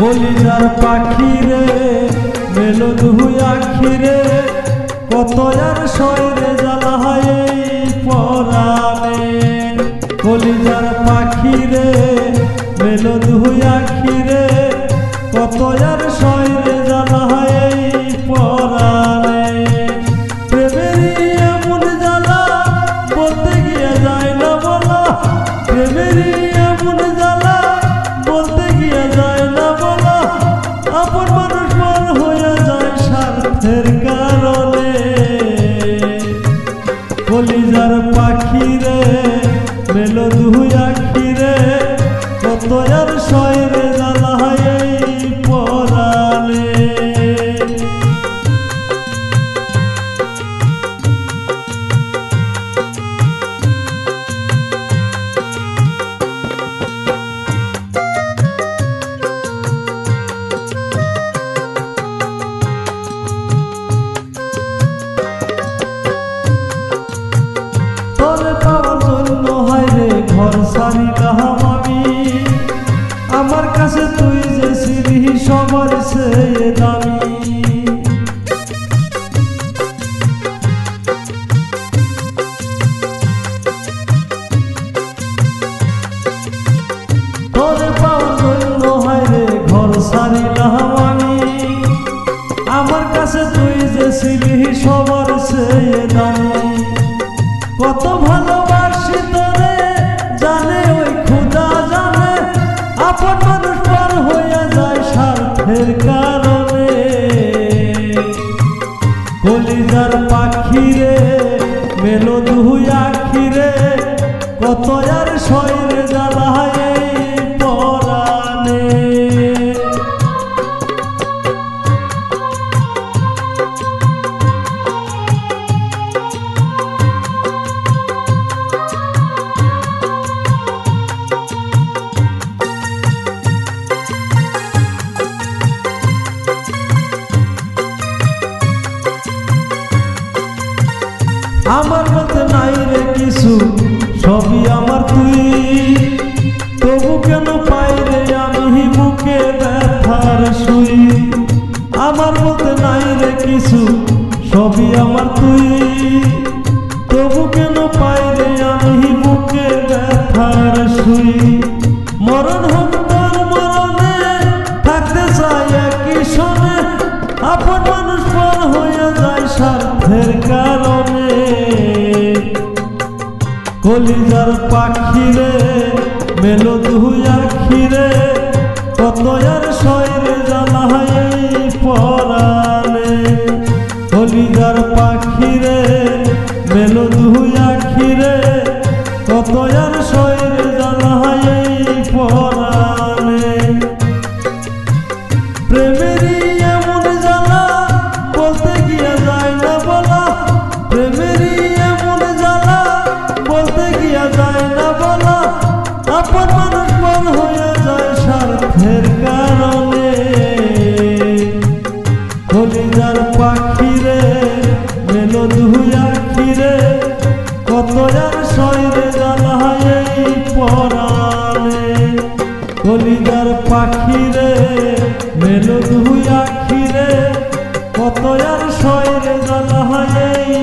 কলিজার পাখি রে মেলো দুই আখি রে কত আর শয়রে জ্বালা হয় এই পরাণে। কলিজার পাখি রে মেলো দুই আখি রে কত আর শয়রে জ্বালা হয় এই পরাণে। প্রেমেরই এমন জ্বালা বলতে গিয়ে যায় না বলা, প্রেমেরই এমন জ্বালা বলতে গিয়ে যায় না বলা। আপন মানুষ পর হয়ে যায় স্বার্থের কারণে। কলিজার পাখি রে মেলো দুই আখি রে কত আর শয়রে জ্বালা হয় এই পরাণে। তোরে পাওয়ার জন্য হায়রে ঘর ছাড়িলাম আমি, আমার কাছে তুই যে ছিলি সবার চেয়ে দামি। তোরে পাওয়ার জন্য হায়রে ঘর ছাড়িলাম আমি, আমার কাছে তুই যে ছিলি সবার চেয়ে দামি। কত ভালোবাসি তোরে জানে ওই খুদা জানে, আপন মানুষ পর হয়ে যায় স্বার্থের কারণে। কলিজার পাখি রে মেলো দুই আখি রে কত আর শয়রে জ্বালা হয় এই পরাণে। আমার বলতে নাই রে কিছু সবই আমার তুই, তবু কেন পাই রে আমি বুকে ব্যথার সুই। আমার বলতে নাই রে কিছু সবই আমার তুই, তবু কেন পাই রে আমি বুকে ব্যথার সুই। মরণ হোক তোর মরণে থাকতে চাই একই সনে, আপন মানুষ পর হয়ে যায় স্বার্থের কারণে। কলিজার পাখি রে মেলো দুই আখি রে কত আর শয়রে জ্বালা হয় এই পরাণে। কলিজার পাখি রে মেলো দুই আখি রে কত আর শয়রে জ্বালা হয় এই পরাণে। প্রেমেরই এমন জ্বালা বলতে গিয়ে যায় না বলা, প্রেমেরই এমন জ্বালা বলতে গিয়ে যায় না বলা। আপন মানুষ পর হয়ে যায় স্বার্থের কারণে। কলিজার পাখি রে মেলো দুই আখি রে কত আর শয়রে জ্বালা হয় এই পরাণে। কলিজার পাখি রে মেলো দুই আখি রে কত আর শয়রে জ্বালা হয় এই